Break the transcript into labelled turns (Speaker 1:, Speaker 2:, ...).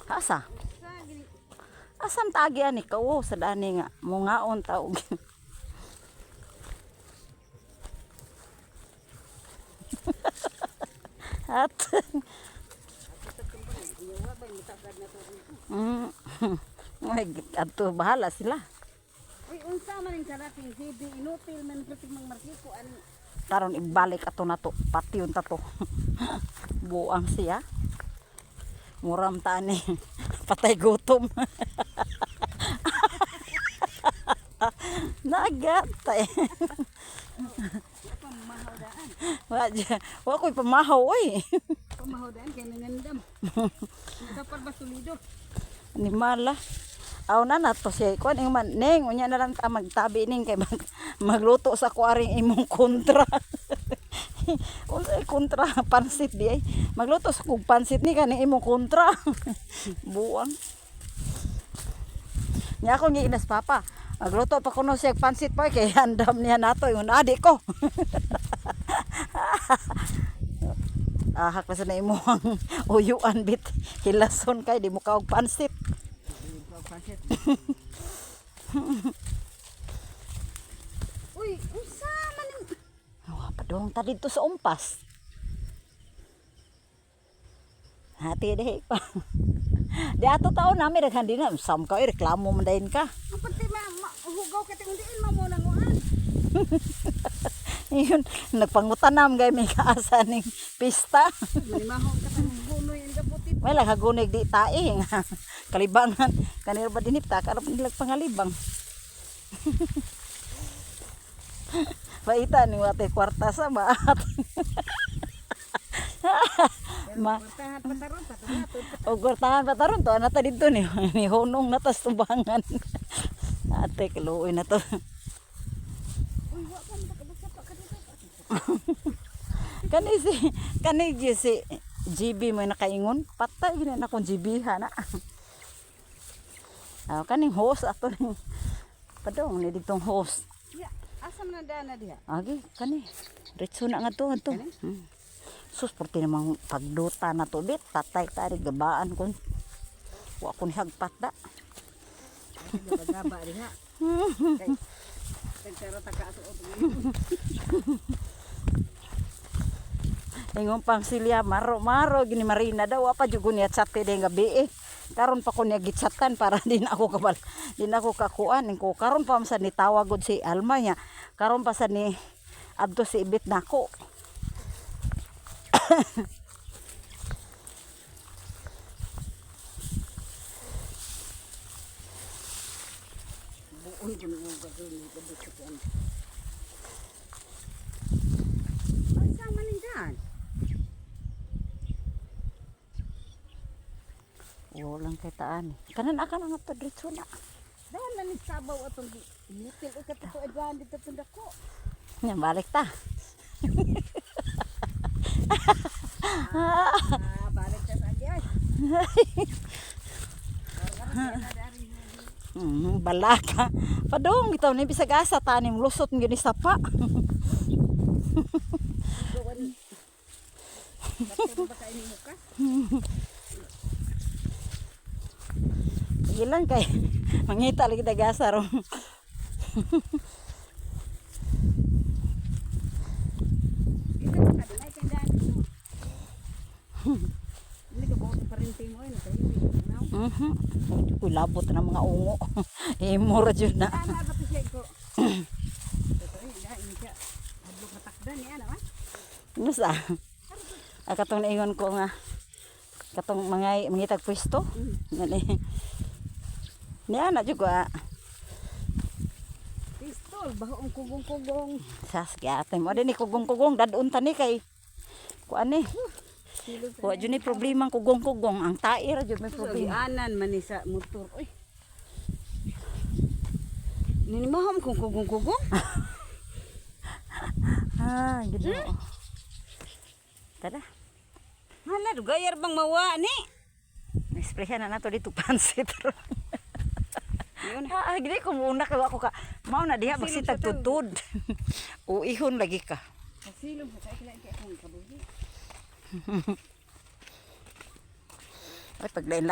Speaker 1: Asa? Asam tagi ani ka sa dani nga mungaon taog. At ato bahala sila.
Speaker 2: Uy, unsa man ning karating GB inutil man putik mang markiko ani.
Speaker 1: Karon ibalik ato na to, patyon ta to. Buang siya. Muram ta ni patay gutom. Nagatay. Wa ko'y pamahaw oy.
Speaker 2: Pamahaw daan kay nangandam. Dapat ba sulido?
Speaker 1: Ni mala. Aw na nato siya kuan ing man ning unya na lang ta magtabi ning kay magluto sa kuaring imong kontra. Unsay kontra pansit di ay. Magluto sa kog pansit ni kani imong kontra. Buang. Nya ako giinas papa. Magluto pa kuno siya pansit pa kay handam niya nato yung adik ko. Ahak pa sa na imong uyuan bit hilason kay di mo kaog pansit.
Speaker 2: Uy, unsa man ning
Speaker 1: Wa pa dong ta dito sa umpas. Hati deh pa. Di ato taon nami daghan din na sam ka reklamo man dayon ka.
Speaker 2: apati hugaw ka ting diin mo nang uan.
Speaker 1: Yun nagpangutanam gay may kaasa ning pista.
Speaker 2: Manimahon ka tang gunoy ang gabuti.
Speaker 1: Wala hagunig di tae nga kalibangan kanir ba dinipta karap nila pangalibang. Baita ni wate kwarta sa baat. Ma
Speaker 2: Tahan pataron pataron.
Speaker 1: og kwartahan pataron to ana ta didto ni honong natas tubangan. Ate kaluoy na to.
Speaker 2: Uy, wa ka makabasa pa ka dito.
Speaker 1: Kani si GB mo nakaingon patay gina na kung GB ha na. Kaning host ato ni padong ni ditong host.
Speaker 2: Ya, asa man dana diha?
Speaker 1: Agi kani ritso na nga to. Sus porti namang pagduta na to bit patay tari gabaan kon. Wa kun hagpat da.
Speaker 2: Gaba diha. Kay tagtaro ta ka ato.
Speaker 1: Ingon pang silya maro gini Marina daw apa jugo niya chat de gabi eh. Karon pa ko niya gitsatan para din ako kakuan ko karon pa sa ni tawagod si Alma niya. Karon pa sa ni adto si ibit nako.
Speaker 2: Buon jud mo gagawin ni gabuti ko. Asa man ning daan?
Speaker 1: Walang kitaan. Kanan akan nga to diretso na.
Speaker 2: Dahil na ni sabaw atong inutil o katito adwan dito tunda ko.
Speaker 1: Nya balik ta.
Speaker 2: Balik ta sa agyan.
Speaker 1: Balaka. Padong bitaw ni bisag asa tanim lusot ngini sapa.
Speaker 2: Gawan. Bakit ba kayo ni muka?
Speaker 1: Ilang kay mangita lagi dagasa ron.
Speaker 2: Ito ka dinay kay daan. Hindi ka buot pa rin timo ay kay hindi.
Speaker 1: Kuy labot na mga ungo. Imura jud na.
Speaker 2: Ana ba siya ko? Ito ay ini ka. Hadlok matakdan ni ana ba?
Speaker 1: Nusa. Katong naingon ko nga katong mangitag pwesto. Ngani. Niya na juga.
Speaker 2: Pistol bahong kugong-kugong.
Speaker 1: Sas gyate mo din ni kugong-kugong dadun ta ni kay kuan ni. Wa jud ni problema ang kugong-kugong ang tair jud may problema.
Speaker 2: Anan man ni sa motor. Uy. Nini maham kung kugong-kugong?
Speaker 1: Ginoo. Tara.
Speaker 2: Hala, gayar bang mawa ni?
Speaker 1: Esprehan na nato dito pansit.
Speaker 2: Yun.
Speaker 1: Gini ko muna kay ako ka. Mao na diha magsitag tutod. Uihon lagi ka.
Speaker 2: Kasilong sa kailan kay akong kabuhi.
Speaker 1: Ay paglain